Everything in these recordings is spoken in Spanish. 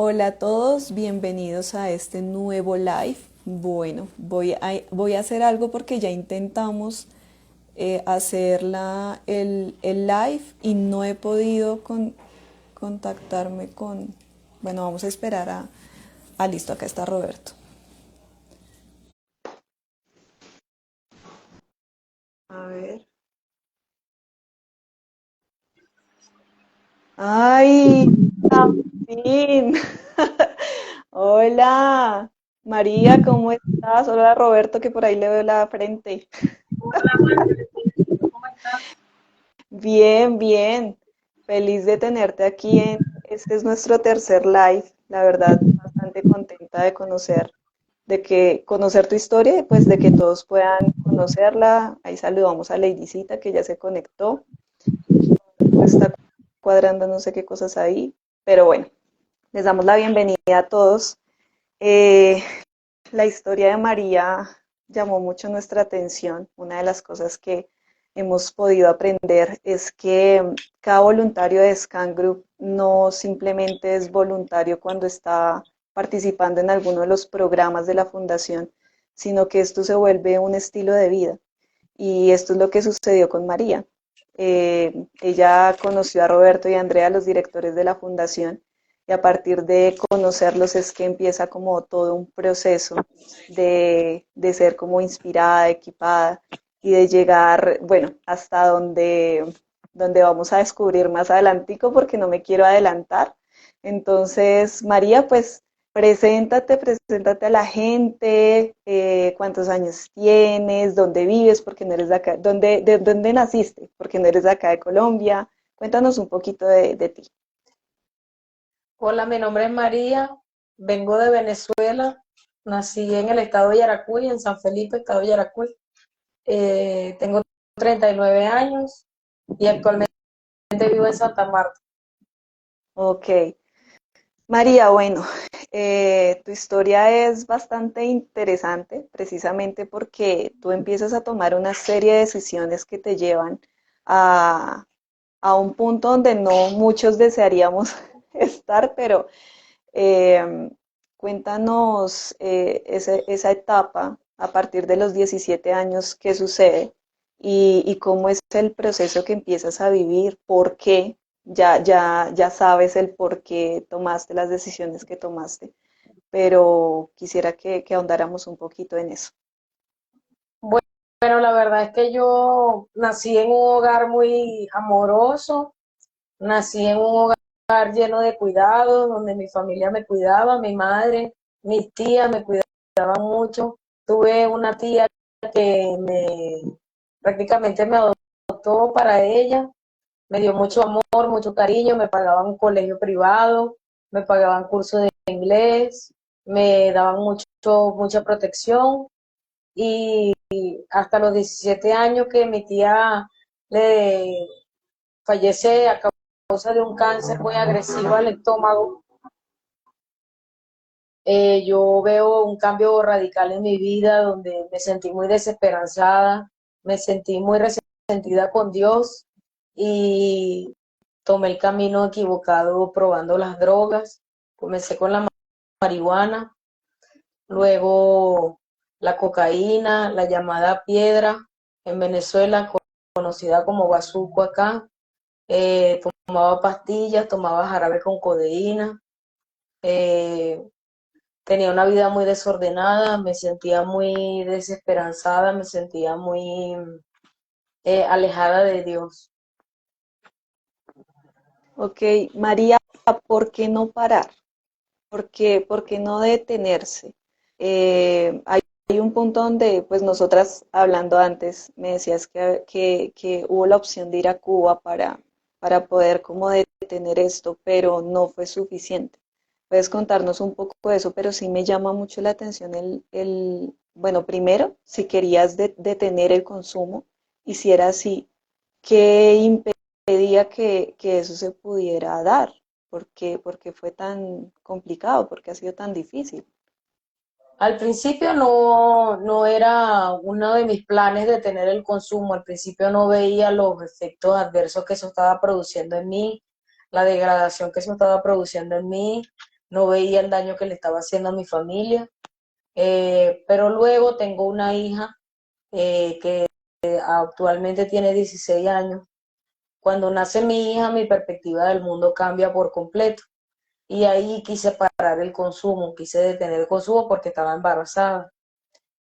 Hola a todos, bienvenidos a este nuevo live. Bueno, voy a hacer algo porque ya intentamos hacer el live y no he podido contactarme con... Bueno, vamos a esperar a... Listo, acá está Roberto. A ver. ¡Ay! ¡Al fin! Hola, María, ¿cómo estás? Hola, Roberto, que por ahí le veo la frente. Bien, bien. Feliz de tenerte aquí este es nuestro tercer live. La verdad, bastante contenta de conocer tu historia y pues de que todos puedan conocerla. Ahí saludamos a Ladycita que ya se conectó. Está cuadrando no sé qué cosas ahí. Pero bueno, les damos la bienvenida a todos. Eh, la historia de María llamó mucho nuestra atención. Una de las cosas que hemos podido aprender es que cada voluntario de Scan Group no simplemente es voluntario cuando está participando en alguno de los programas de la fundación, sino que esto se vuelve un estilo de vida. Y esto es lo que sucedió con María. Ella conoció a Roberto y a Andrea, los directores de la fundación, y a partir de conocerlos es que empieza como todo un proceso de ser como inspirada, equipada y de llegar, bueno, hasta donde vamos a descubrir más adelantico porque no me quiero adelantar. Entonces, María, pues preséntate a la gente, cuántos años tienes, dónde vives, porque no eres de acá, de dónde naciste, porque no eres de acá de Colombia. Cuéntanos un poquito de ti. Hola, mi nombre es María, vengo de Venezuela, nací en el estado de Yaracuy, en San Felipe, estado de Yaracuy. Tengo 39 años y actualmente vivo en Santa Marta. Ok, María, bueno, tu historia es bastante interesante precisamente porque tú empiezas a tomar una serie de decisiones que te llevan a, a un punto donde no muchos desearíamos estar, pero eh, cuéntanos esa etapa a partir de los 17 años, qué sucede y cómo es el proceso que empiezas a vivir, por qué, ya sabes el por qué tomaste las decisiones que tomaste, pero quisiera que ahondáramos un poquito en eso. Bueno, la verdad es que yo nací en un hogar muy amoroso, nací en un hogar lleno de cuidados, donde mi familia me cuidaba, mi madre, mis tías me cuidaban mucho. Tuve una tía que prácticamente me adoptó para ella, me dio mucho amor, mucho cariño, me pagaban un colegio privado, me pagaban cursos de inglés, me daban mucha protección y hasta los 17 años que mi tía le fallece a causa de un cáncer muy agresivo al estómago. Yo veo un cambio radical en mi vida donde me sentí muy desesperanzada, me sentí muy resentida con Dios y tomé el camino equivocado probando las drogas. Comencé con la marihuana, luego la cocaína, la llamada piedra en Venezuela, conocida como bazuco acá. Tomaba pastillas, tomaba jarabe con codeína. eh, Tenía una vida muy desordenada, me sentía muy desesperanzada, me sentía muy alejada de Dios. Ok, María, ¿por qué no parar? Por qué no detenerse? Hay un punto donde, pues nosotras hablando antes, me decías que hubo la opción de ir a Cuba para poder como detener esto, pero no fue suficiente. Puedes contarnos un poco de eso, pero sí me llama mucho la atención bueno, primero, si querías detener el consumo, y si era así, ¿qué impedía que eso se pudiera dar? Porque fue tan complicado? Porque ha sido tan difícil? Al principio no era uno de mis planes de tener el consumo, al principio no veía los efectos adversos que eso estaba produciendo en mí, la degradación que eso estaba produciendo en mí. no veía el daño que le estaba haciendo a mi familia. Pero luego tengo una hija que actualmente tiene 16 años. Cuando nace mi hija, mi perspectiva del mundo cambia por completo. Y ahí quise parar el consumo, quise detener el consumo porque estaba embarazada.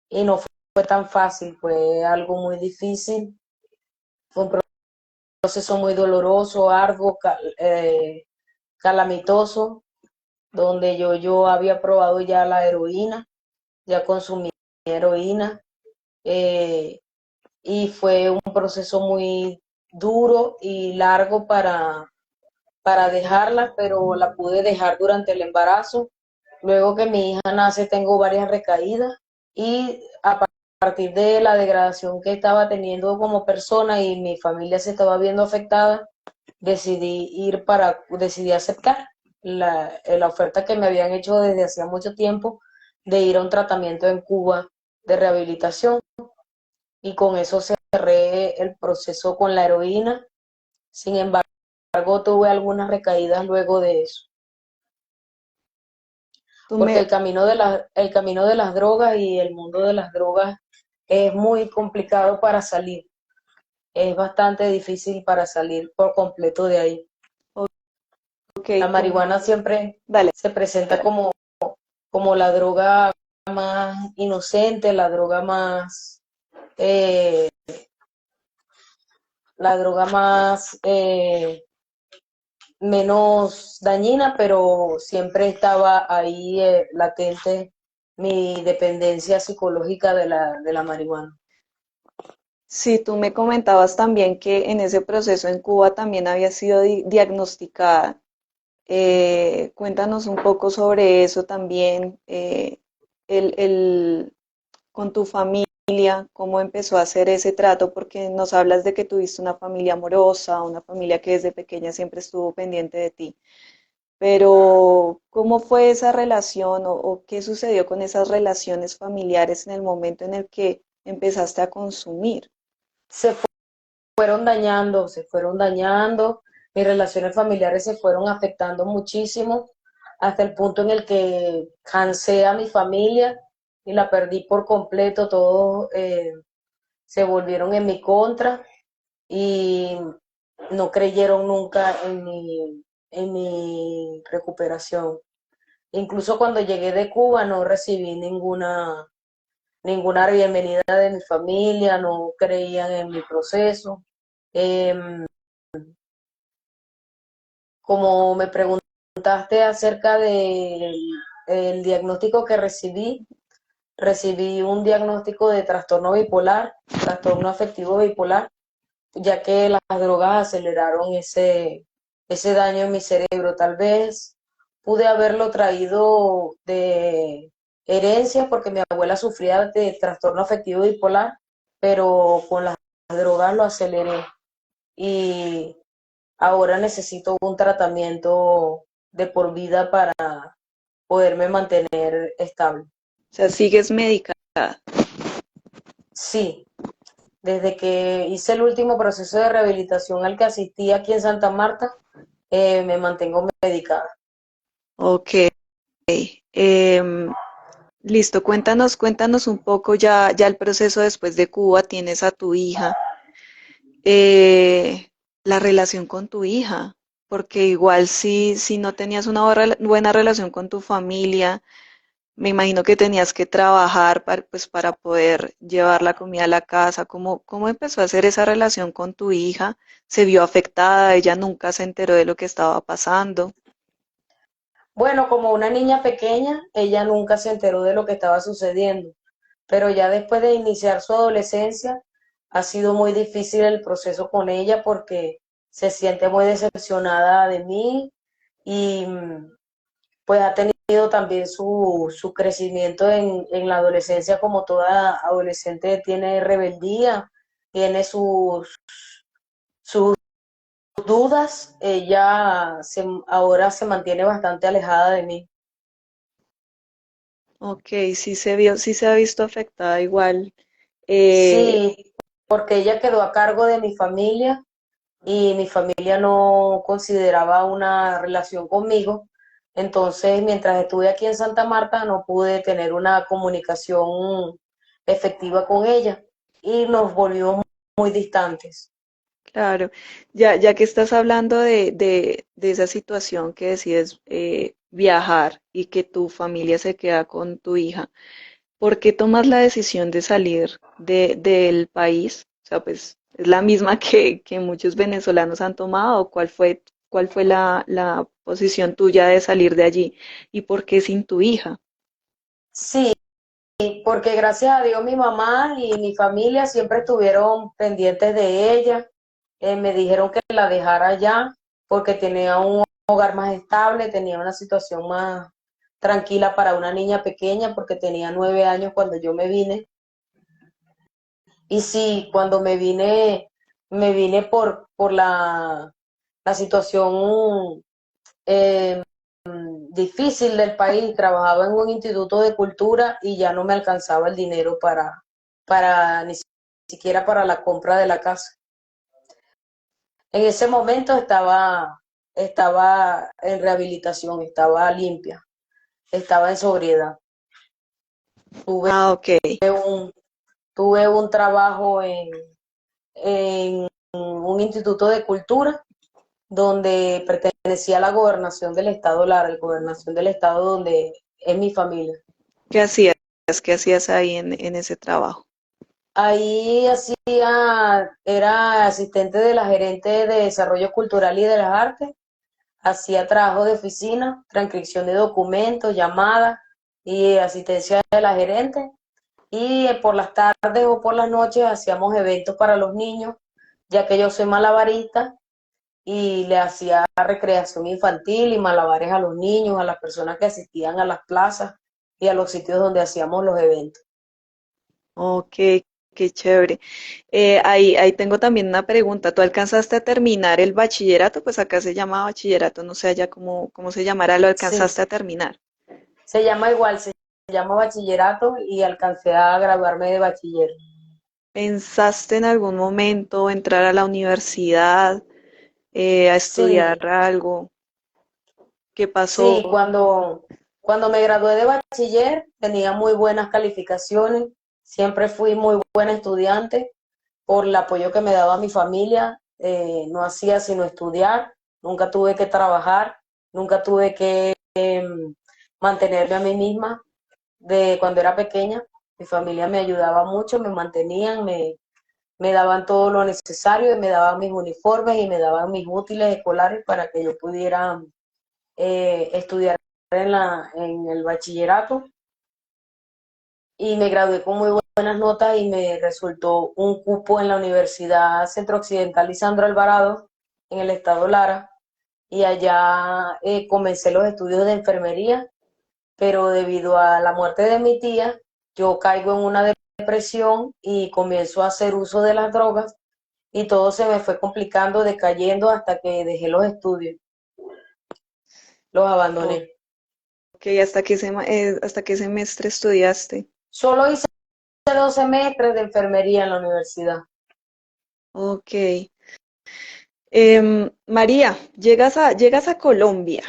Y no fue tan fácil, fue algo muy difícil, fue un proceso muy doloroso, arduo, calamitoso, donde yo había probado ya la heroína, ya consumí heroína, eh, y fue un proceso muy duro y largo para dejarla, pero la pude dejar durante el embarazo. Luego que mi hija nace tengo varias recaídas y a partir de la degradación que estaba teniendo como persona y mi familia se estaba viendo afectada, decidí aceptar la oferta que me habían hecho desde hacía mucho tiempo de ir a un tratamiento en Cuba de rehabilitación y con eso cerré el proceso con la heroína. Sin embargo, tuve algunas recaídas luego de eso, Tú porque me, el camino de las drogas y el mundo de las drogas es muy complicado para salir, es bastante difícil para salir por completo de ahí. ok, La como, marihuana siempre dale, se presenta como la droga más inocente, eh, la droga más menos dañina, pero siempre estaba ahí latente mi dependencia psicológica de la marihuana. sí, tú me comentabas también que en ese proceso en Cuba también había sido diagnosticada. Cuéntanos un poco sobre eso también, el, con tu familia, cómo empezó a hacer ese trato, porque nos hablas de que tuviste una familia amorosa, una familia que desde pequeña siempre estuvo pendiente de ti, pero ¿cómo fue esa relación o qué sucedió con esas relaciones familiares en el momento en el que empezaste a consumir? Se se fueron dañando, mis relaciones familiares se fueron afectando muchísimo hasta el punto en el que cansé a mi familia y la perdí por completo, todos se volvieron en mi contra y no creyeron nunca en mi recuperación. Incluso cuando llegué de Cuba no recibí ninguna bienvenida de mi familia, no creían en mi proceso. Eh, Como me preguntaste acerca del diagnóstico que recibí un diagnóstico de trastorno bipolar, trastorno afectivo bipolar, ya que las drogas aceleraron ese daño en mi cerebro. Tal vez pude haberlo traído de herencia porque mi abuela sufría de trastorno afectivo bipolar, pero con las drogas lo aceleré y ahora necesito un tratamiento de por vida para poderme mantener estable. O sea, sigues medicada. Sí, desde que hice el último proceso de rehabilitación al que asistí aquí en Santa Marta, me mantengo medicada. Ok. em, Listo, cuéntanos un poco ya el proceso después de Cuba, tienes a tu hija, eh, la relación con tu hija, porque igual si no tenías una buena relación con tu familia, me imagino que tenías que trabajar pues, para poder llevar la comida a la casa. ¿Cómo empezó a hacer esa relación con tu hija? ¿Se vio afectada? ¿Ella nunca se enteró de lo que estaba pasando? Bueno, como una niña pequeña, ella nunca se enteró de lo que estaba sucediendo, pero ya después de iniciar su adolescencia, ha sido muy difícil el proceso con ella porque se siente muy decepcionada de mí y pues ha tenido también su crecimiento en la adolescencia, como toda adolescente tiene rebeldía, tiene sus dudas, ahora se mantiene bastante alejada de mí. Ok, sí se ha visto afectada igual. Eh, Sí, porque ella quedó a cargo de mi familia y mi familia no consideraba una relación conmigo, Entonces, mientras estuve aquí en Santa Marta, no pude tener una comunicación efectiva con ella y nos volvimos muy distantes. Claro, ya que estás hablando de esa situación que decides viajar y que tu familia se queda con tu hija, ¿por qué tomas la decisión de salir del país? O sea, pues es la misma que muchos venezolanos han tomado. Cuál fue la posición tuya de salir de allí? ¿Y por qué sin tu hija? Sí, porque gracias a Dios mi mamá y mi familia siempre estuvieron pendientes de ella. Me dijeron que la dejara allá porque tenía un hogar más estable, tenía una situación más tranquila para una niña pequeña porque tenía 9 años cuando yo me vine. Y sí, cuando me vine por la situación eh, difícil del país. Trabajaba en un instituto de cultura y ya no me alcanzaba el dinero para ni siquiera para la compra de la casa. En ese momento estaba en rehabilitación, estaba limpia, estaba en sobriedad. Tuve Ah, ok. un, tuve un trabajo en un instituto de cultura donde pertenecía a la gobernación del estado Lara, la gobernación del estado donde es mi familia. ¿Qué hacías? ¿Qué hacías ahí en ese trabajo? Ahí era asistente de la gerente de Desarrollo Cultural y de las Artes, hacía trabajo de oficina, transcripción de documentos, llamadas y asistencia de la gerente. Y por las tardes o por las noches hacíamos eventos para los niños, ya que yo soy malabarista y le hacía recreación infantil y malabares a los niños, a las personas que asistían a las plazas y a los sitios donde hacíamos los eventos. Ok, qué chévere. Ahí tengo también una pregunta. ¿Tú alcanzaste a terminar el bachillerato? Pues acá se llama bachillerato, no sé allá cómo se llamará. ¿Lo Sí, alcanzaste a terminar? se llama igual, se llama bachillerato y alcancé a graduarme de bachiller. ¿Pensaste en algún momento entrar a la universidad, a estudiar Sí, algo? ¿Qué sí, pasó? cuando me gradué de bachiller tenía muy buenas calificaciones, siempre fui muy buena estudiante por el apoyo que me daba mi familia, no hacía sino estudiar, nunca tuve que trabajar, nunca tuve que mantenerme a mí misma de cuando era pequeña. Mi familia me ayudaba mucho, me mantenían, me daban todo lo necesario, y me daban mis uniformes y me daban mis útiles escolares para que yo pudiera estudiar en el bachillerato y me gradué con muy buenas notas y me resultó un cupo en la Universidad Centro Occidental Lisandro Alvarado en el estado Lara y allá comencé los estudios de enfermería, pero debido a la muerte de mi tía, yo caigo en una depresión y comienzo a hacer uso de las drogas y todo se me fue complicando, decayendo hasta que dejé los estudios, los abandoné. Ok, ¿hasta qué semestre estudiaste? Solo hice 2 semestres de enfermería en la universidad. Ok. María, llegas a Colombia.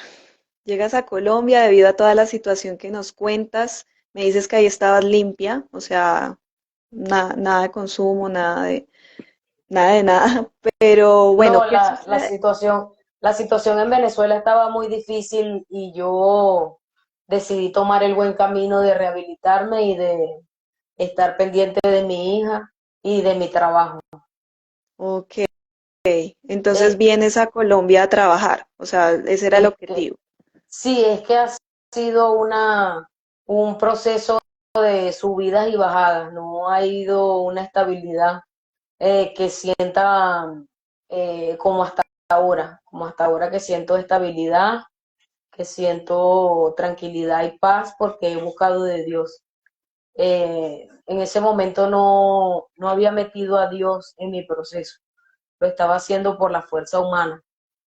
Llegas a Colombia debido a toda la situación que nos cuentas. Me dices que ahí estabas limpia, o sea, nada de consumo, nada de nada. Pero bueno, No, ¿qué sucede? la situación en Venezuela estaba muy difícil y yo decidí tomar el buen camino de rehabilitarme y de estar pendiente de mi hija y de mi trabajo. Ok, entonces Eh, vienes a Colombia a trabajar, o sea, ese era el es que, objetivo. sí, es que ha sido un proceso de subidas y bajadas, no ha ido una estabilidad que sienta como hasta ahora que siento estabilidad, que siento tranquilidad y paz porque he buscado de Dios. En ese momento no había metido a Dios en mi proceso, lo estaba haciendo por la fuerza humana.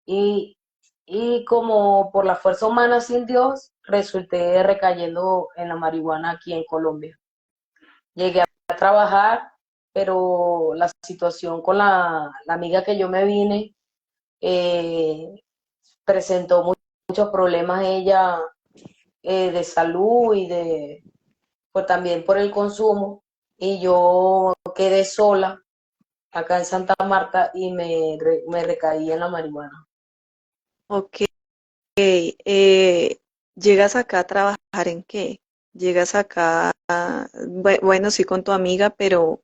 Y, y como por la fuerza humana sin Dios, resulté recayendo en la marihuana aquí en Colombia. Llegué a trabajar, pero la situación con la amiga que yo me vine eh, presentó muchos problemas ella de salud y pues también por el consumo. Y yo quedé sola acá en Santa Marta y me recaí en la marihuana. Ok, ¿llegas acá a trabajar en qué? ¿Llegas acá, bueno, sí con tu amiga, pero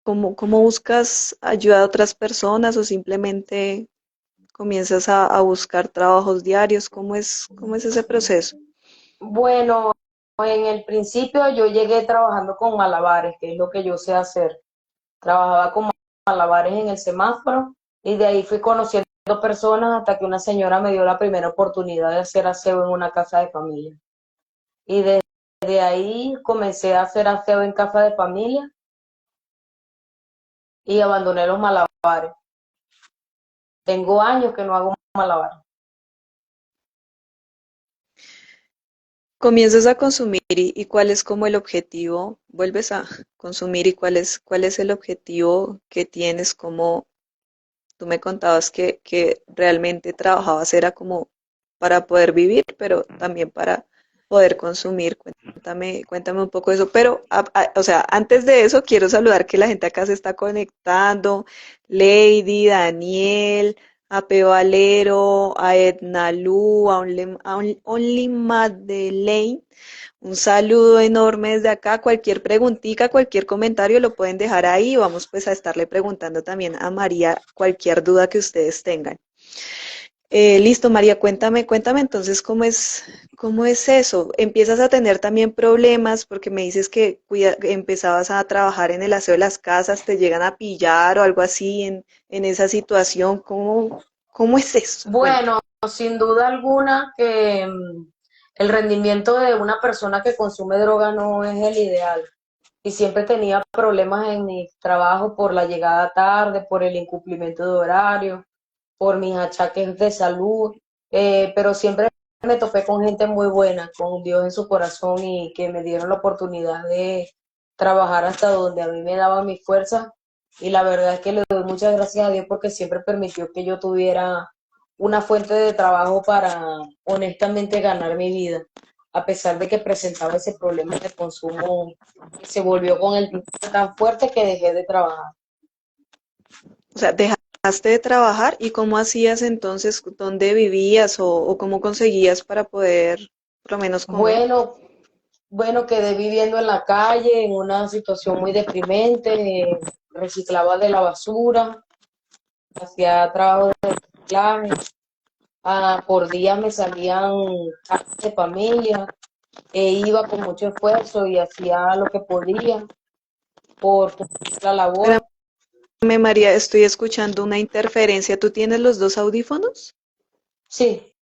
cómo buscas ayuda a otras personas o simplemente comienzas a buscar trabajos diarios? ¿Cómo es ese proceso? Bueno, en el principio yo llegué trabajando con malabares, que es lo que yo sé hacer. Trabajaba con malabares en el semáforo y de ahí fui conociendo personas hasta que una señora me dio la primera oportunidad de hacer aseo en una casa de familia. Y desde ahí comencé a hacer aseo en casa de familia y abandoné los malabares. Tengo años que no hago malabares. Comienzas a consumir y cuál es como el objetivo, vuelves a consumir y cuál es el objetivo que tienes, como tú me contabas que realmente trabajabas era como para poder vivir, pero también para poder consumir. Cuéntame un poco de eso. Pero, o sea, antes de eso, quiero saludar que la gente acá se está conectando. Lady, Daniel, a P. Valero, a Edna Lu, a Only Madeleine. Un saludo enorme desde acá. Cualquier preguntita, cualquier comentario lo pueden dejar ahí. Vamos pues a estarle preguntando también a María cualquier duda que ustedes tengan. Listo, María, cuéntame entonces cómo es eso. ¿Empiezas a tener también problemas porque me dices que empezabas a trabajar en el aseo de las casas, te llegan a pillar o algo así en esa situación? ¿Cómo es eso? Cuéntame. Bueno, sin duda alguna que el rendimiento de una persona que consume droga no es el ideal. Y siempre tenía problemas en mi trabajo por la llegada tarde, por el incumplimiento de horario, por mis achaques de salud, pero siempre me topé con gente muy buena, con Dios en su corazón y que me dieron la oportunidad de trabajar hasta donde a mí me daba mi fuerza. Y la verdad es que le doy muchas gracias a Dios porque siempre permitió que yo tuviera una fuente de trabajo para honestamente ganar mi vida, a pesar de que presentaba ese problema de consumo que se volvió con el tiempo tan fuerte que dejé de trabajar. O sea, dejaste de trabajar y cómo hacías entonces, dónde vivías o cómo conseguías para poder por lo menos comer. Bueno, bueno, quedé viviendo en la calle en una situación muy deprimente, reciclaba de la basura, hacía trabajo de reciclaje, por día me salían casas de familia, iba con mucho esfuerzo y hacía lo que podía por cumplir la labor. Espérame, María, estoy escuchando una interferencia. ¿Tú tienes los dos audífonos? Sí,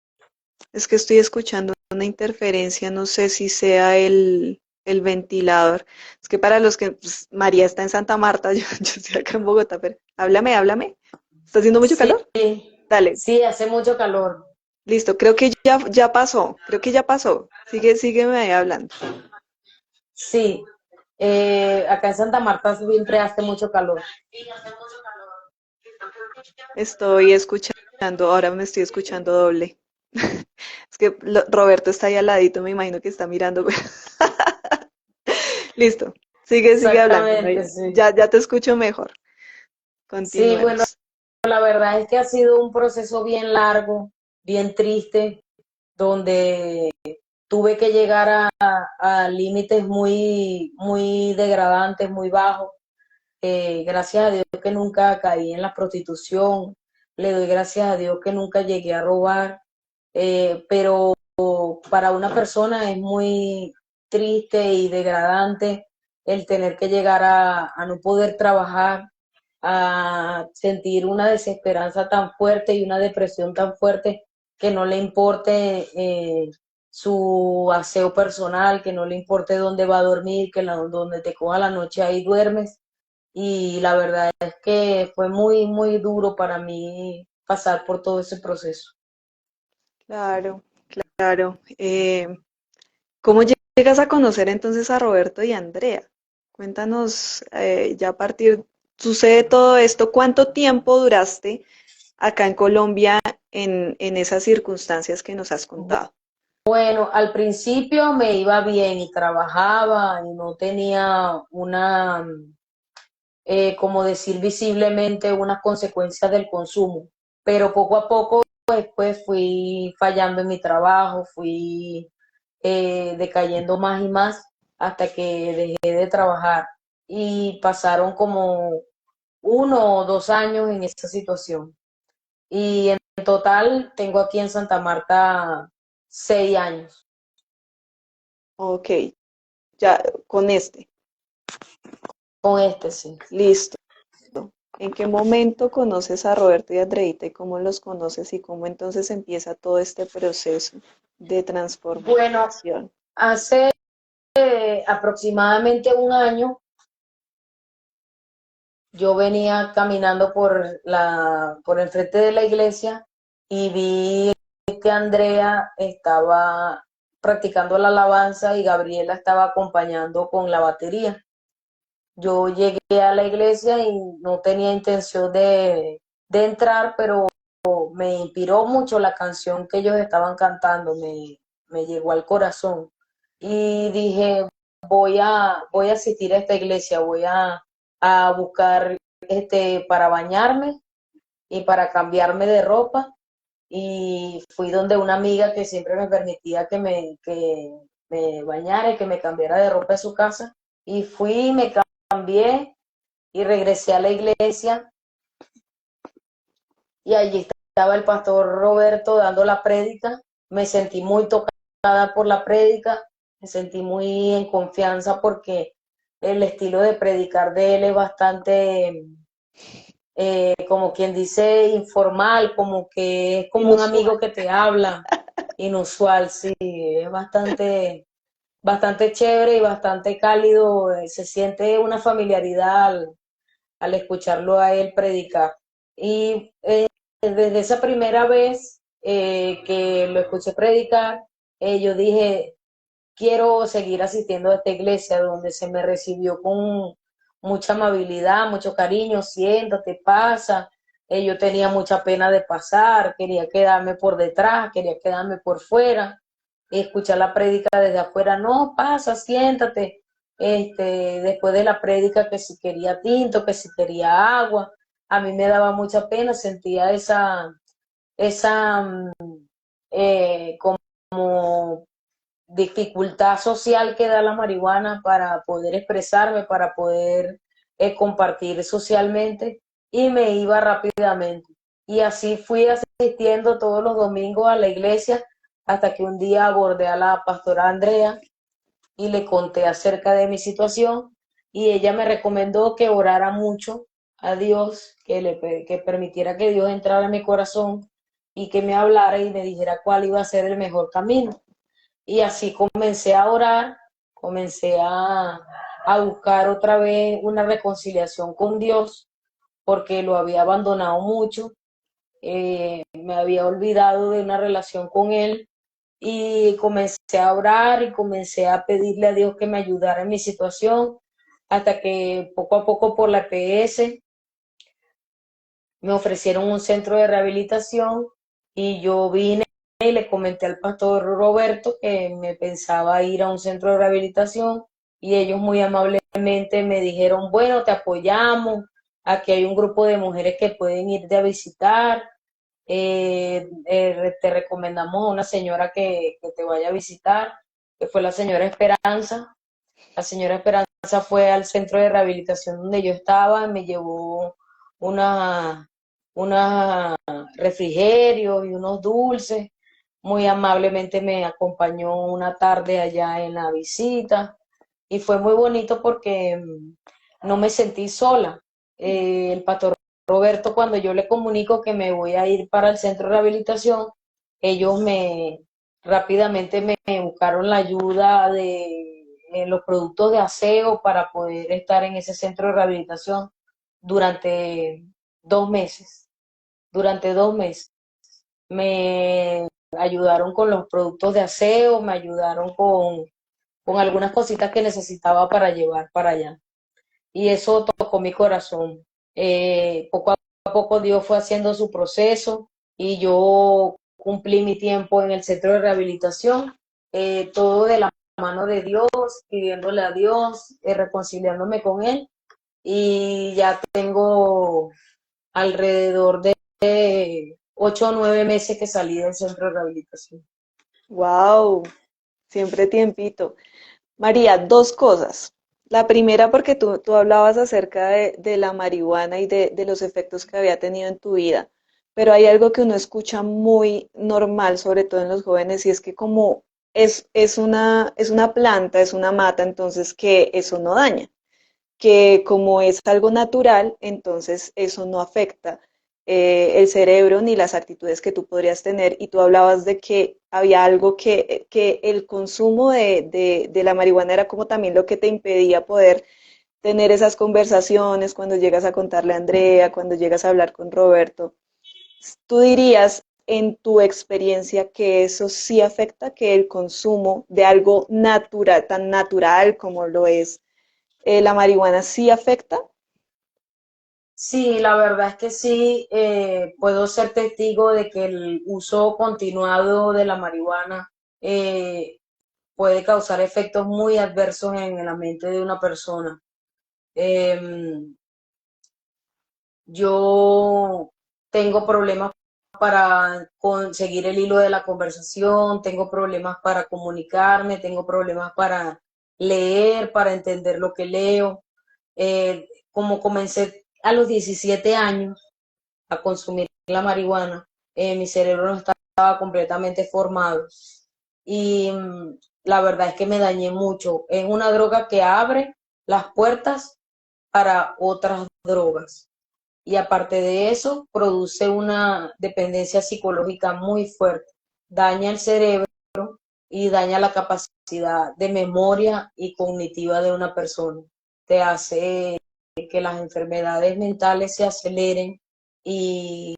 Es que estoy escuchando una interferencia, no sé si sea el ventilador. Es que para los que, pues, María está en Santa Marta, yo estoy acá en Bogotá, pero háblame. ¿Está haciendo mucho sí, calor? Dale, sí, hace mucho calor. listo, creo que ya pasó. Sígueme ahí hablando. Sí, acá en Santa Marta siempre hace mucho calor. Estoy escuchando, ahora me estoy escuchando doble. Es que Roberto está ahí al ladito, me imagino que está mirando. Listo, sigue hablando, ¿no? Exactamente, sí. Ya te escucho mejor. Sí, bueno, Continuemos. la verdad es que ha sido un proceso bien largo, bien triste, donde tuve que llegar a límites muy, muy degradantes, muy bajos. Gracias a Dios que nunca caí en la prostitución, le doy gracias a Dios que nunca llegué a robar, pero para una persona es muy triste y degradante el tener que llegar a no poder trabajar, a sentir una desesperanza tan fuerte y una depresión tan fuerte que no le importe su aseo personal, que no le importe dónde va a dormir, que donde te coja la noche ahí duermes. Y la verdad es que fue muy, muy duro para mí pasar por todo ese proceso. Claro, claro. ¿Cómo llegas a conocer entonces a Roberto y a Andrea? Cuéntanos, ya a partir, sucede todo esto, ¿cuánto tiempo duraste acá en Colombia en esas circunstancias que nos has contado? Bueno, al principio me iba bien y trabajaba y no tenía una, como decir visiblemente, unas consecuencias del consumo, pero poco a poco después fui fallando en mi trabajo, fui decayendo más y más hasta que dejé de trabajar y pasaron como 1 o 2 años en esta situación. Y en total tengo aquí en Santa Marta 6 años. Ok, ya con este, Con este sí. listo. ¿En qué momento conoces a Roberto y a Andreita y cómo los conoces y cómo entonces empieza todo este proceso de Bueno, transformación? hace aproximadamente un año yo venía caminando por el frente de la iglesia y vi que Andrea estaba practicando la alabanza y Gabriela estaba acompañando con la batería. Yo llegué a la iglesia y no tenía intención de entrar, pero me inspiró mucho la canción que ellos estaban cantando, me llegó al corazón y dije, voy a asistir a esta iglesia, a buscar para bañarme y para cambiarme de ropa y fui donde una amiga que siempre me permitía que me bañara y que me cambiara de ropa en su casa y fui, me cambié y regresé a la iglesia y allí estaba el pastor Roberto dando la prédica. Me sentí muy tocada por la prédica, me sentí muy en confianza porque el estilo de predicar de él es bastante, como quien dice, informal, como que es como un Inusual. amigo que te habla, inusual, sí, es bastante chévere y bastante cálido, se siente una familiaridad al escucharlo a él predicar. Y desde esa primera vez que lo escuché predicar, yo dije, quiero seguir asistiendo a esta iglesia donde se me recibió con mucha amabilidad, mucho cariño, siéntate, pasa. Yo tenía mucha pena de pasar, quería quedarme por detrás, quería quedarme por fuera, escuchar la prédica desde afuera, no, pasa, siéntate. Después de la prédica que si quería tinto, que si quería agua, a mí me daba mucha pena, sentía esa como dificultad social que da la marihuana para poder expresarme, para poder compartir socialmente y me iba rápidamente. Y así fui asistiendo todos los domingos a la iglesia hasta que un día abordé a la pastora Andrea y le conté acerca de mi situación y ella me recomendó que orara mucho a Dios, que permitiera que Dios entrara en mi corazón y que me hablara y me dijera cuál iba a ser el mejor camino. Y así comencé a orar, comencé a buscar otra vez una reconciliación con Dios, porque lo había abandonado mucho, me había olvidado de una relación con Él y comencé a orar y comencé a pedirle a Dios que me ayudara en mi situación, hasta que poco a poco por la EPS me ofrecieron un centro de rehabilitación y yo vine y le comenté al pastor Roberto que me pensaba ir a un centro de rehabilitación y ellos muy amablemente me dijeron, bueno, te apoyamos, aquí hay un grupo de mujeres que pueden irte a visitar, te recomendamos a una señora que te vaya a visitar, que fue la señora Esperanza. La señora Esperanza fue al centro de rehabilitación donde yo estaba, me llevó una, una refrigerios y unos dulces. Muy amablemente me acompañó una tarde allá en la visita y fue muy bonito porque no me sentí sola. El pastor Roberto, cuando yo le comunico que me voy a ir para el centro de rehabilitación, ellos rápidamente me buscaron la ayuda de los productos de aseo para poder estar en ese centro de rehabilitación durante 2 meses. Durante 2 meses me ayudaron con los productos de aseo, me ayudaron con algunas cositas que necesitaba para llevar para allá. Y eso tocó mi corazón. Poco a a poco Dios fue haciendo su proceso y yo cumplí mi tiempo en el centro de rehabilitación, todo de la mano de Dios, pidiéndole a Dios, reconciliándome con Él, y ya tengo alrededor de 8 o 9 meses que salí del centro de rehabilitación. Wow, siempre tiempito. María, dos cosas. La primera, porque tú hablabas acerca de la marihuana y de los efectos que había tenido en tu vida, pero hay algo que uno escucha muy normal, sobre todo en los jóvenes, y es que como es una planta, es una mata, entonces que eso no daña, que como es algo natural, entonces eso no afecta el cerebro ni las actitudes que tú podrías tener. Y tú hablabas de que había algo que el consumo de la marihuana era como también lo que te impedía poder tener esas conversaciones cuando llegas a contarle a Andrea, cuando llegas a hablar con Roberto. ¿Tú dirías en tu experiencia que eso sí afecta, que el consumo de algo natural, tan natural como lo es la marihuana, sí afecta? Sí, la verdad es que sí, puedo ser testigo de que el uso continuado de la marihuana eh, puede causar efectos muy adversos en la mente de una persona. Em, yo tengo problemas para conseguir el hilo de la conversación, tengo problemas para comunicarme, tengo problemas para leer, para entender lo que leo. Como comencé a los 17 años a consumir la marihuana, mi cerebro no estaba completamente formado y la verdad es que me dañé mucho. Es una droga que abre las puertas para otras drogas y aparte de eso produce una dependencia psicológica muy fuerte, daña el cerebro y daña la capacidad de memoria y cognitiva de una persona, te hace que las enfermedades mentales se aceleren y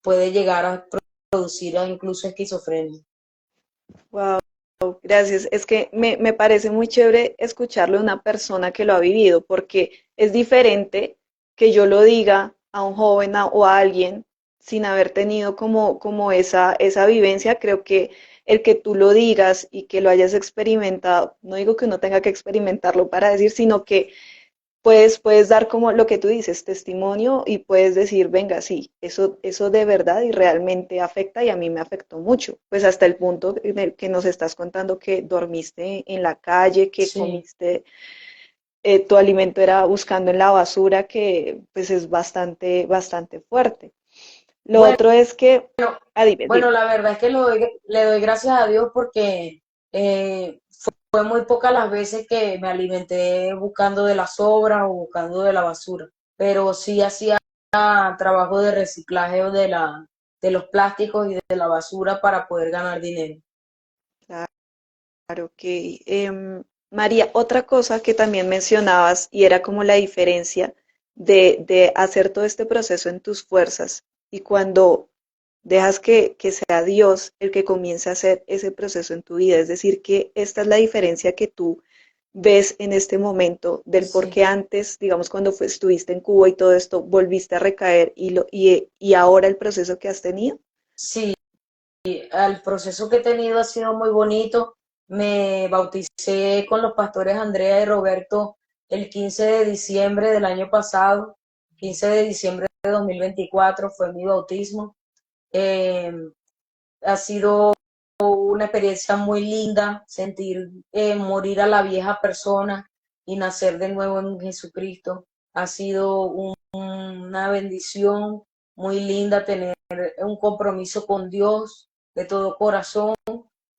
puede llegar a producir incluso esquizofrenia. Wow, gracias. Es que me parece muy chévere escucharlo de una persona que lo ha vivido, porque es diferente que yo lo diga a un joven o a alguien sin haber tenido como esa vivencia. Creo que el que tú lo digas y que lo hayas experimentado, no digo que uno tenga que experimentarlo para decir, sino que puedes dar como lo que tú dices, testimonio y puedes decir, venga, sí, eso de verdad y realmente afecta y a mí me afectó mucho, pues hasta el punto en el que nos estás contando que dormiste en la calle, que Sí. comiste, tu alimento era buscando en la basura, que pues es bastante fuerte. Lo Bueno, otro es que, dime, bueno, dime. la verdad es que le doy gracias a Dios porque fue muy pocas las veces que me alimenté buscando de las sobras o buscando de la basura, pero sí hacía trabajo de reciclaje de los plásticos y de la basura para poder ganar dinero. Claro que, María, otra cosa que también mencionabas y era como la diferencia de hacer todo este proceso en tus fuerzas y cuando dejas que sea Dios el que comience a hacer ese proceso en tu vida. Es decir, que esta es la diferencia que tú ves en este momento del por Sí, qué antes, digamos, cuando estuviste en Cuba y todo esto, volviste a recaer y ahora el proceso que has tenido. sí, el proceso que he tenido ha sido muy bonito. Me bauticé con los pastores Andrea y Roberto el 15 de diciembre del año pasado, 15 de diciembre de 2024 fue mi bautismo. Eh, ha sido una experiencia muy linda, sentir morir a la vieja persona y nacer de nuevo en Jesucristo. Ha sido una bendición muy linda tener un compromiso con Dios de todo corazón,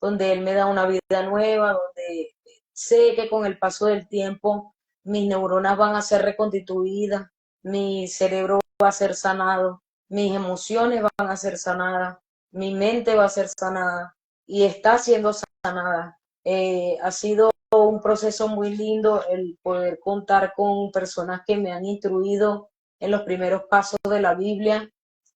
donde Él me da una vida nueva, donde sé que con el paso del tiempo mis neuronas van a ser reconstituidas, mi cerebro va a ser sanado, mis emociones van a ser sanadas, mi mente va a ser sanada y está siendo sanada. Ha sido un proceso muy lindo el poder contar con personas que me han instruido en los primeros pasos de la Biblia,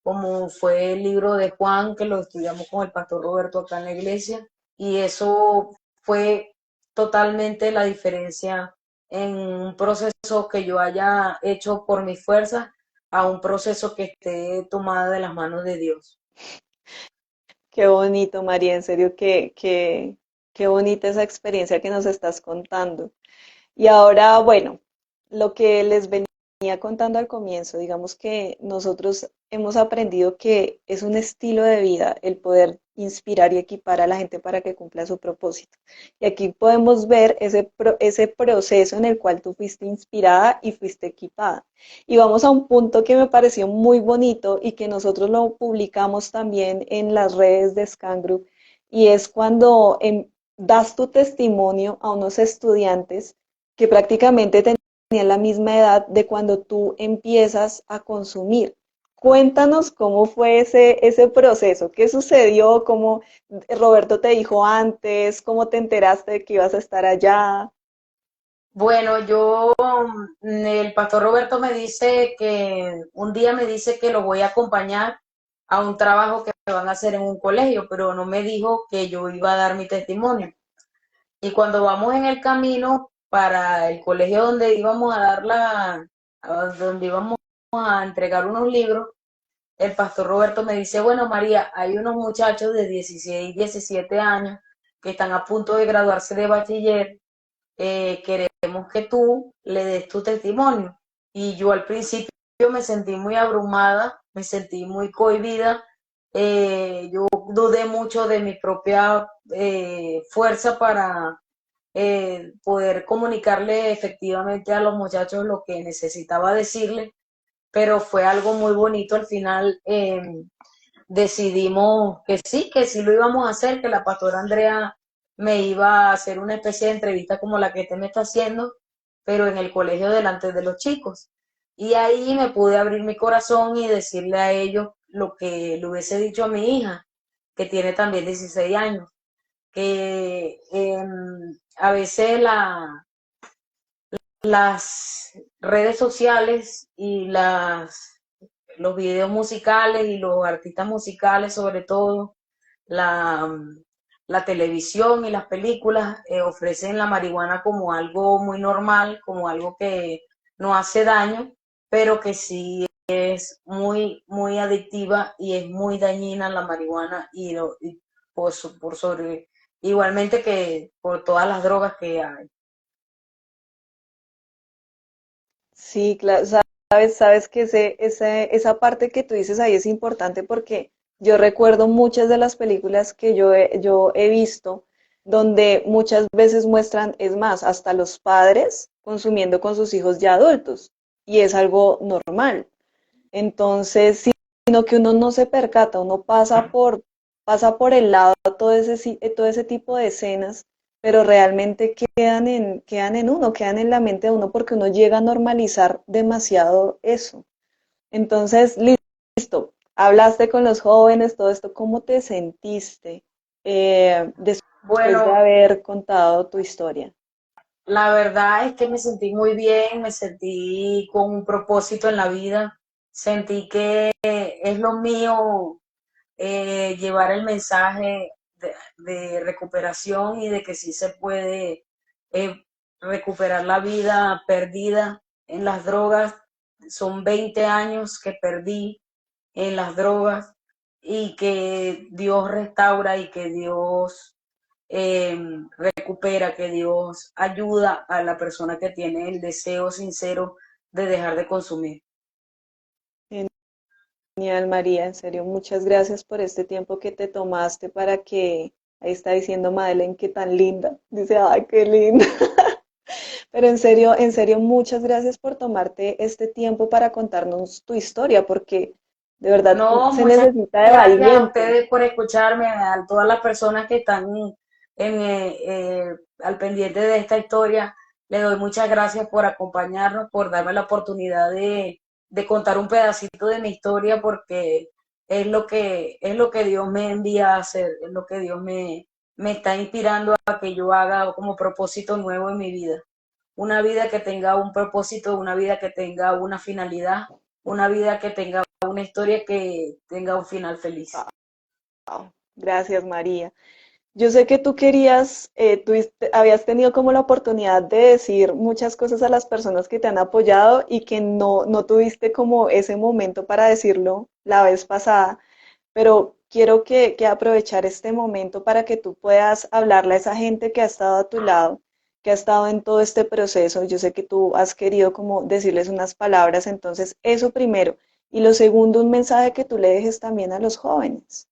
como fue el libro de Juan, que lo estudiamos con el pastor Roberto acá en la iglesia, y eso fue totalmente la diferencia en un proceso que yo haya hecho por mi fuerza, a un proceso que esté tomado de las manos de Dios. Qué bonito, María, en serio, qué bonita esa experiencia que nos estás contando. Y ahora, bueno, lo que les venía contando al comienzo, digamos que nosotros hemos aprendido que es un estilo de vida el poder inspirar y equipar a la gente para que cumpla su propósito. Y aquí podemos ver ese proceso en el cual tú fuiste inspirada y fuiste equipada. Y vamos a un punto que me pareció muy bonito y que nosotros lo publicamos también en las redes de Scan Group, y es cuando das tu testimonio a unos estudiantes que prácticamente tenían la misma edad de cuando tú empiezas a consumir. Cuéntanos cómo fue ese proceso, qué sucedió, cómo Roberto te dijo antes, cómo te enteraste de que ibas a estar allá. Bueno, el pastor Roberto me dice que un día me dice que lo voy a acompañar a un trabajo que van a hacer en un colegio, pero no me dijo que yo iba a dar mi testimonio. Y cuando vamos en el camino para el colegio donde íbamos a donde íbamos a entregar unos libros, el pastor Roberto me dice, bueno, María, hay unos muchachos de 16, 17 años que están a punto de graduarse de bachiller, queremos que tú le des tu testimonio. Y yo al principio me sentí muy abrumada, me sentí muy cohibida, yo dudé mucho de mi propia fuerza para poder comunicarle efectivamente a los muchachos lo que necesitaba decirle, pero fue algo muy bonito al final. Decidimos que sí lo íbamos a hacer, que la pastora Andrea me iba a hacer una especie de entrevista como la que usted me está haciendo, pero en el colegio delante de los chicos. Y ahí me pude abrir mi corazón y decirle a ellos lo que le hubiese dicho a mi hija, que tiene también 16 años, que a veces las redes sociales y los videos musicales y los artistas musicales, sobre todo, la, la televisión y las películas ofrecen la marihuana como algo muy normal, como algo que no hace daño, pero que sí es muy, muy adictiva y es muy dañina la marihuana y por sobre, igualmente que por todas las drogas que hay. Sí, claro, sabes que esa parte que tú dices ahí es importante porque yo recuerdo muchas de las películas que yo he visto donde muchas veces muestran, es más, hasta los padres consumiendo con sus hijos ya adultos, y es algo normal. Entonces, sí, sino que uno no se percata, uno pasa por el lado todo ese tipo de escenas, pero realmente quedan en uno, quedan en la mente de uno porque uno llega a normalizar demasiado eso. Entonces, listo, hablaste con los jóvenes, todo esto, ¿cómo te sentiste después de Bueno, haber contado tu historia? la verdad es que me sentí muy bien, me sentí con un propósito en la vida, sentí que es lo mío, llevar el mensaje de recuperación y de que sí se puede eh, recuperar la vida perdida en las drogas. Son 20 años que perdí en las drogas y que Dios restaura y que Dios eh, recupera, que Dios ayuda a la persona que tiene el deseo sincero de dejar de consumir. Genial, María, en serio, muchas gracias por este tiempo que te tomaste para que, ahí está diciendo Madeleine, que tan linda, dice, ay, qué linda, pero en serio, muchas gracias por tomarte este tiempo para contarnos tu historia, porque de verdad No, se muchas necesita de gracias a valientes. ustedes por escucharme, a todas las personas que están al pendiente de esta historia. Le doy muchas gracias por acompañarnos, por darme la oportunidad de contar un pedacito de mi historia, porque es lo que Dios me envía a hacer, es lo que Dios me está inspirando a que yo haga como propósito nuevo en mi vida. Una vida que tenga un propósito, una vida que tenga una finalidad, una vida que tenga una historia que tenga un final feliz. Wow, gracias, María. Yo sé que tú querías, habías tenido como la oportunidad de decir muchas cosas a las personas que te han apoyado y que no tuviste como ese momento para decirlo la vez pasada, pero quiero que aprovechar este momento para que tú puedas hablarle a esa gente que ha estado a tu lado, que ha estado en todo este proceso. Yo sé que tú has querido como decirles unas palabras, entonces eso primero. Y lo segundo, un mensaje que tú le dejes también a los jóvenes.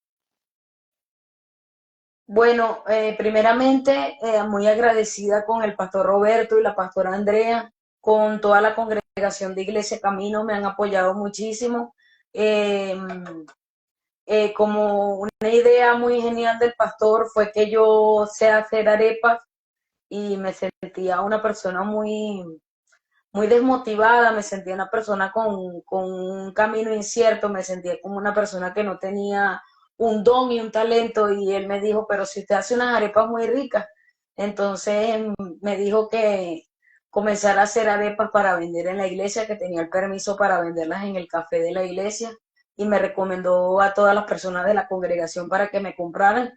Bueno, primeramente, muy agradecida con el pastor Roberto y la pastora Andrea, con toda la congregación de Iglesia Camino, me han apoyado muchísimo. Eh, Como una idea muy genial del pastor fue que yo sé hacer arepas y me sentía una persona muy desmotivada, me sentía una persona con un camino incierto, me sentía como una persona que no tenía un don y un talento y él me dijo, pero si usted hace unas arepas muy ricas, entonces me dijo que comenzara a hacer arepas para vender en la iglesia, que tenía el permiso para venderlas en el café de la iglesia y me recomendó a todas las personas de la congregación para que me compraran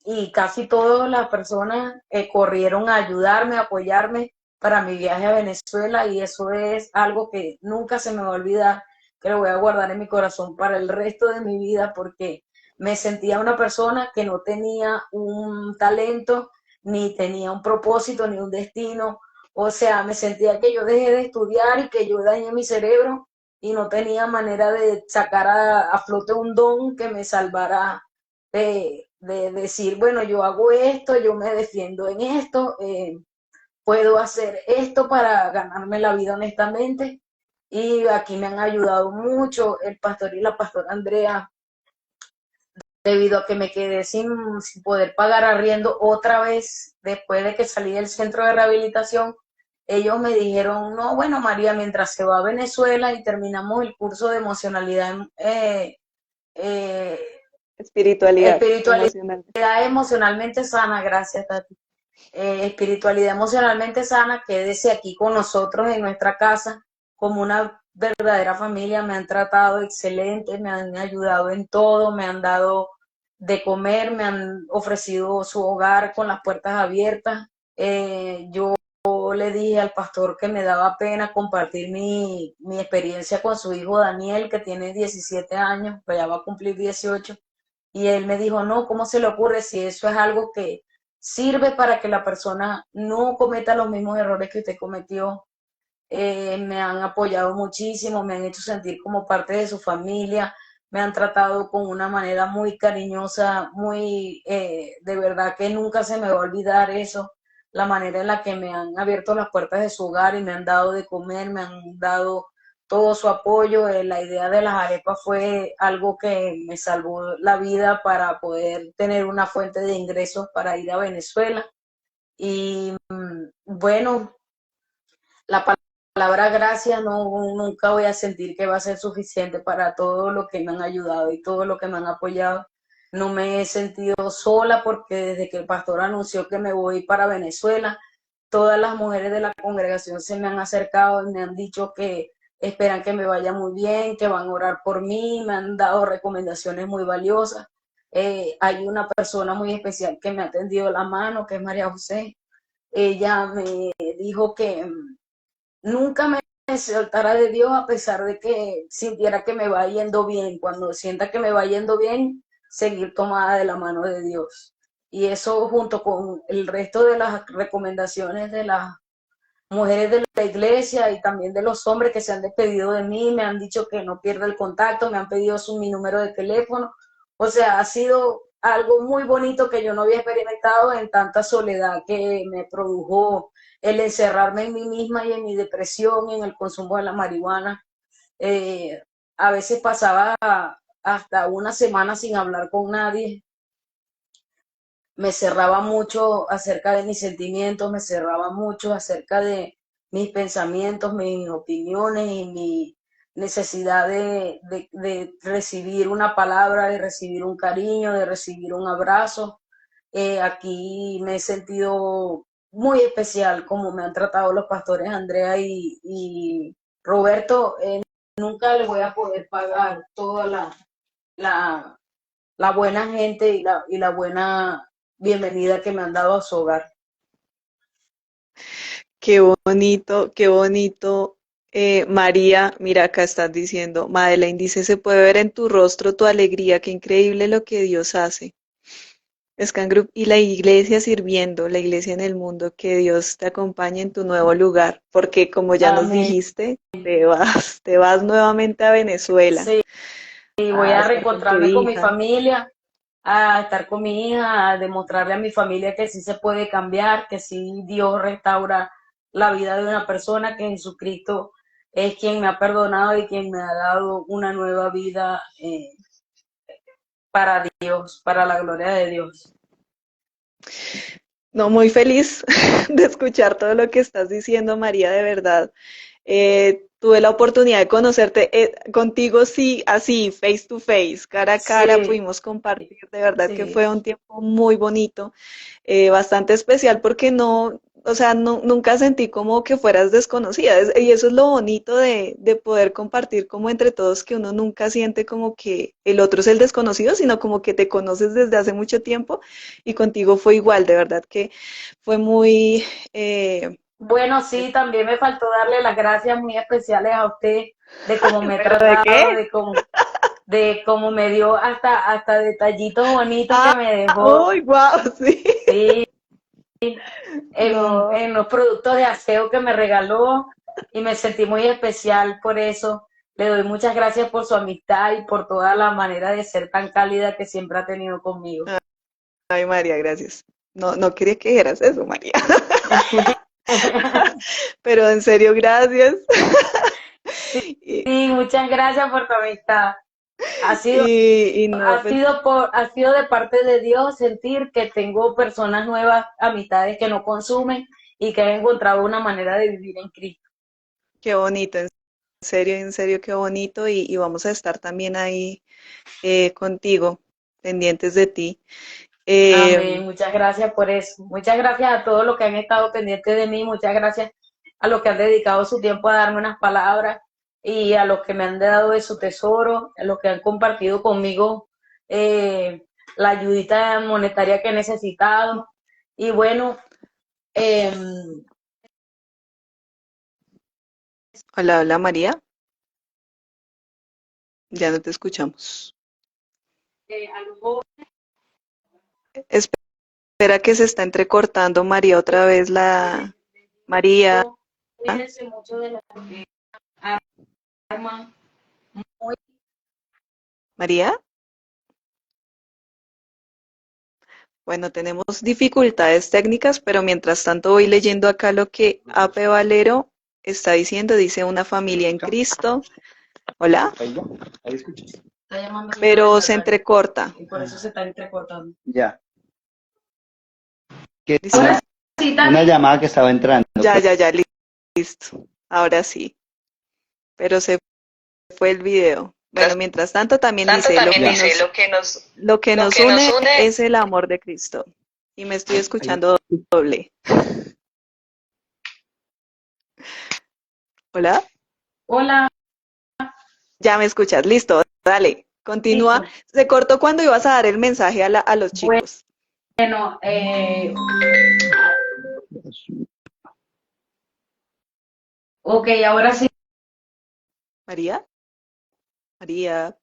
y casi todas las personas corrieron a ayudarme, a apoyarme para mi viaje a Venezuela y eso es algo que nunca se me va a olvidar, que lo voy a guardar en mi corazón para el resto de mi vida porque me sentía una persona que no tenía un talento, ni tenía un propósito, ni un destino. O sea, me sentía que yo dejé de estudiar y que yo dañé mi cerebro y no tenía manera de sacar a flote un don que me salvara de decir, bueno, yo hago esto, yo me defiendo en esto, puedo hacer esto para ganarme la vida honestamente. Y aquí me han ayudado mucho el pastor y la pastora Andrea, debido a que me quedé sin poder pagar arriendo otra vez después de que salí del centro de rehabilitación. Ellos me dijeron, no, bueno, María, mientras se va a Venezuela y terminamos el curso de emocionalidad, eh, Espiritualidad espiritualidad emocional. emocionalmente sana, gracias, Tati. Espiritualidad emocionalmente sana, quédese aquí con nosotros en nuestra casa como una verdadera familia. Me han tratado excelente, me han ayudado en todo, me han dado de comer, me han ofrecido su hogar con las puertas abiertas. Yo le dije al pastor que me daba pena compartir mi experiencia con su hijo Daniel, que tiene 17 años, pues ya va a cumplir 18. Y él me dijo, no, ¿cómo se le ocurre si eso es algo que sirve para que la persona no cometa los mismos errores que usted cometió? Me han apoyado muchísimo, me han hecho sentir como parte de su familia, me han tratado con una manera muy cariñosa, muy, de verdad que nunca se me va a olvidar eso, la manera en la que me han abierto las puertas de su hogar y me han dado de comer, me han dado todo su apoyo. La idea de las arepas fue algo que me salvó la vida para poder tener una fuente de ingresos para ir a Venezuela. Y bueno, la palabra gracias no, nunca voy a sentir que va a ser suficiente para todo lo que me han ayudado y todo lo que me han apoyado. No me he sentido sola porque desde que el pastor anunció que me voy para Venezuela, todas las mujeres de la congregación se me han acercado y me han dicho que esperan que me vaya muy bien, que van a orar por mí, me han dado recomendaciones muy valiosas. Hay una persona muy especial que me ha tendido la mano, que es María José. Ella me dijo que nunca me soltara de Dios a pesar de que sintiera que me va yendo bien. Cuando sienta que me va yendo bien, seguir tomada de la mano de Dios. Y eso junto con el resto de las recomendaciones de las mujeres de la iglesia y también de los hombres que se han despedido de mí, me han dicho que no pierda el contacto, me han pedido mi número de teléfono. O sea, ha sido algo muy bonito que yo no había experimentado en tanta soledad que me produjo el encerrarme en mí misma y en mi depresión, en el consumo de la marihuana. Eh, a veces pasaba hasta una semana sin hablar con nadie, me cerraba mucho acerca de mis sentimientos, me cerraba mucho acerca de mis pensamientos, mis opiniones y mi necesidad de recibir una palabra, de recibir un cariño, de recibir un abrazo. Aquí me he sentido muy especial como me han tratado los pastores Andrea y Roberto. Nunca les voy a poder pagar toda la, la buena gente y la buena bienvenida que me han dado a su hogar. Qué bonito, qué bonito. María, mira, acá estás diciendo, Madeleine dice, se puede ver en tu rostro tu alegría, qué increíble lo que Dios hace. Scan Group y la iglesia sirviendo, la iglesia en el mundo, que Dios te acompañe en tu nuevo lugar, porque como ya nos Amén. dijiste, te vas nuevamente a Venezuela Sí, y voy a a estar con tu reencontrarme con mi hija. familia, a estar con mi hija, a demostrarle a mi familia que sí se puede cambiar, que sí Dios restaura la vida de una persona, que Jesucristo es quien me ha perdonado y quien me ha dado una nueva vida para Dios, para la gloria de Dios. No, muy feliz de escuchar todo lo que estás diciendo, María, de verdad. Tuve la oportunidad de conocerte contigo, sí, así, face to face, cara a cara, Sí, pudimos compartir, de verdad que sí. fue un tiempo muy bonito, bastante especial porque no, o sea, nunca sentí como que fueras desconocida, y eso es lo bonito de poder compartir como entre todos, que uno nunca siente como que el otro es el desconocido, sino como que te conoces desde hace mucho tiempo, y contigo fue igual, de verdad que fue muy... Bueno, sí, también me faltó darle las gracias muy especiales a usted de cómo me he ¿Pero de tratado, qué? de cómo me dio hasta detallitos bonitos que Ah, me dejó, uy, wow, sí. sí, No, en los productos de aseo que me regaló y me sentí muy especial por eso. Le doy muchas gracias por su amistad y por toda la manera de ser tan cálida que siempre ha tenido conmigo. ay, María, gracias. No, no quería que dijeras eso, María. Pero en serio, gracias. Y, Sí, muchas gracias por tu amistad. Ha sido y no, pues ha sido de parte de Dios sentir que tengo personas nuevas, amistades que no consumen y que han encontrado una manera de vivir en Cristo. qué bonito, en serio, qué bonito. Y vamos a estar también ahí contigo, pendientes de ti. Amén. Eh, Muchas gracias por eso. Muchas gracias a todos los que han estado pendientes de mí. Muchas gracias a los que han dedicado su tiempo a darme unas palabras y a los que me han dado de su tesoro, a los que han compartido conmigo eh, la ayudita monetaria que he necesitado. Y bueno, eh, hola, hola, María. Ya no te escuchamos. a los Espera que se está entrecortando, María, otra vez la María. cuídense mucho de lo que arman. Muy María. Bueno, tenemos dificultades técnicas, pero mientras tanto voy leyendo acá lo que Ape Valero está diciendo. Dice una familia en Cristo. Hola, Ahí ya, ahí escuchas. está llamando mi pero se arrendatario entrecorta. y por eso se está entrecortando. Ya, que ¿Listo? Sí, una llamada que estaba entrando. Ya, listo. Ahora sí, pero se fue el video. Bueno, mientras tanto también dice, Ya, lo que nos une es el amor de Cristo. Y me estoy ahí. escuchando doble. Hola, hola, ya me escuchas. Listo, dale. Continúa. listo. Se cortó cuando ibas a dar el mensaje a los chicos. Bueno, ok, ahora sí. María, María,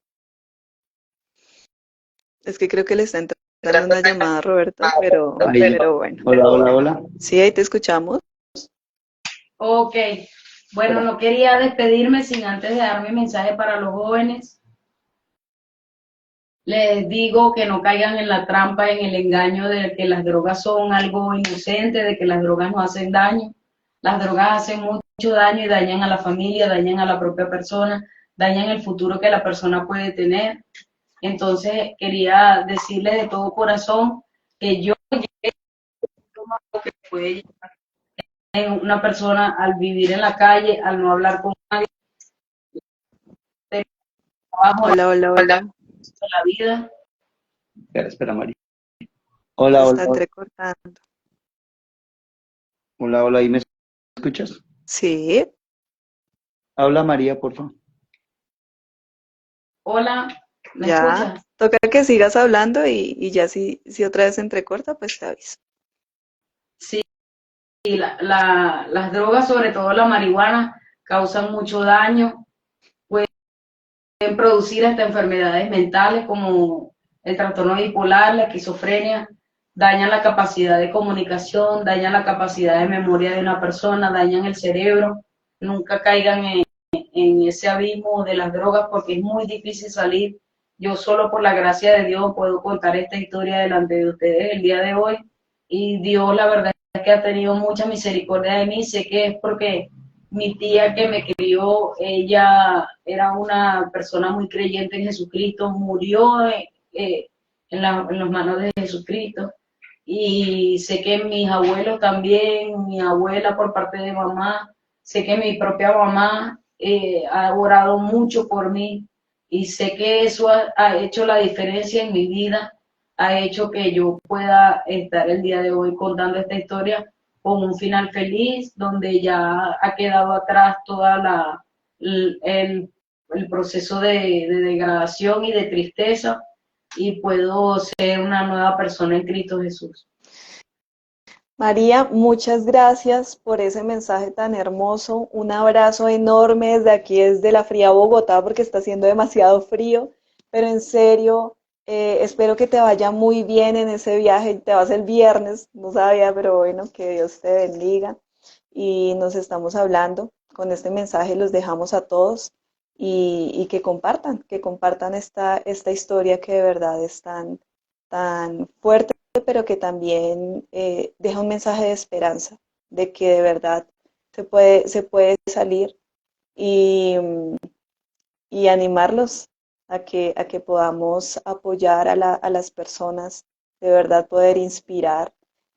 es que creo que le está entrando una llamada a Roberto, Ahí. pero bueno. Hola, hola, hola. Sí, ahí te escuchamos. Ok, bueno, Espera. no quería despedirme sin antes de dar mi mensaje para los jóvenes. Les digo que no caigan en la trampa, en el engaño de que las drogas son algo inocente, de que las drogas no hacen daño. Las drogas hacen mucho daño y dañan a la familia, dañan a la propia persona, dañan el futuro que la persona puede tener. Entonces, quería decirles de todo corazón que yo que puede llegar una persona al vivir en la calle, al no hablar con nadie, del trabajo, Hola, hola, hola. de la vida. Espera, María. Se Hola, hola, está entrecortando. hola, hola, ¿ahí me escuchas? Sí, Habla María, por favor. Hola, ¿me ya. escuchas? Toca que sigas hablando y ya si otra vez se entrecorta, pues te aviso. Sí, las drogas, sobre todo la marihuana, causan mucho daño, pueden producir hasta enfermedades mentales como el trastorno bipolar, la esquizofrenia, dañan la capacidad de comunicación, dañan la capacidad de memoria de una persona, dañan el cerebro. Nunca caigan en ese abismo de las drogas porque es muy difícil salir. Yo solo por la gracia de Dios puedo contar esta historia delante de ustedes el día de hoy y Dios la verdad es que ha tenido mucha misericordia de mí. Sé que es porque mi tía que me crió, ella era una persona muy creyente en Jesucristo, murió en las manos de Jesucristo. Y sé que mis abuelos también, mi abuela por parte de mamá, sé que mi propia mamá ha orado mucho por mí y sé que eso ha hecho la diferencia en mi vida, ha hecho que yo pueda estar el día de hoy contando esta historia con un final feliz, donde ya ha quedado atrás toda el proceso de degradación y de tristeza y puedo ser una nueva persona en Cristo Jesús. María, muchas gracias por ese mensaje tan hermoso. Un abrazo enorme desde aquí, desde la fría Bogotá, porque está haciendo demasiado frío. Pero en serio, espero que te vaya muy bien en ese viaje. Te vas el viernes, no sabía, pero bueno, que Dios te bendiga. Y nos estamos hablando. Con este mensaje los dejamos a todos y que compartan esta historia que de verdad es tan fuerte pero que también deja un mensaje de esperanza, de que de verdad se puede salir y, y animarlos a que podamos apoyar a las personas, de verdad poder inspirar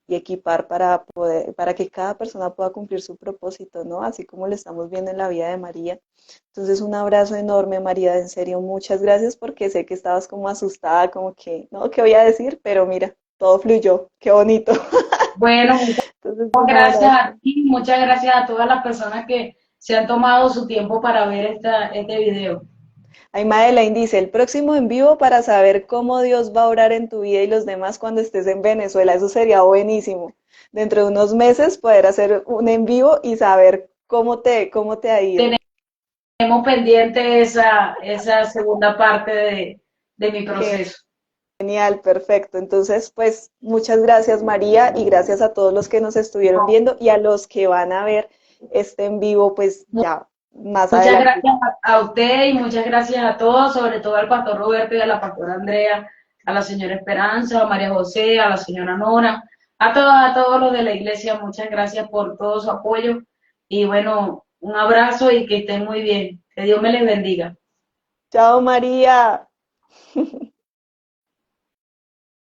y equipar para que cada persona pueda cumplir su propósito, ¿no? Así como lo estamos viendo en la vida de María. Entonces, un abrazo enorme, María, en serio, muchas gracias porque sé que estabas como asustada, como que, no, ¿qué voy a decir? Pero mira, todo fluyó, qué bonito. Bueno, Entonces, muchas un gracias abrazo. a ti, muchas gracias a todas las personas que se han tomado su tiempo para ver este video. Ahí Madeleine dice, el próximo en vivo para saber cómo Dios va a obrar en tu vida y los demás cuando estés en Venezuela. Eso sería buenísimo. Dentro de unos meses poder hacer un en vivo y saber cómo te ha ido. Tenemos pendiente esa segunda parte de mi proceso. Genial, perfecto. Entonces, pues muchas gracias María y gracias a todos los que nos estuvieron viendo y a los que van a ver este en vivo, pues ya más Muchas adelante. gracias a usted y muchas gracias a todos, sobre todo al pastor Roberto y a la pastora Andrea, a la señora Esperanza, a María José, a la señora Nora, a todos los de la iglesia, muchas gracias por todo su apoyo y bueno, un abrazo y que estén muy bien. Que Dios me les bendiga. Chao María.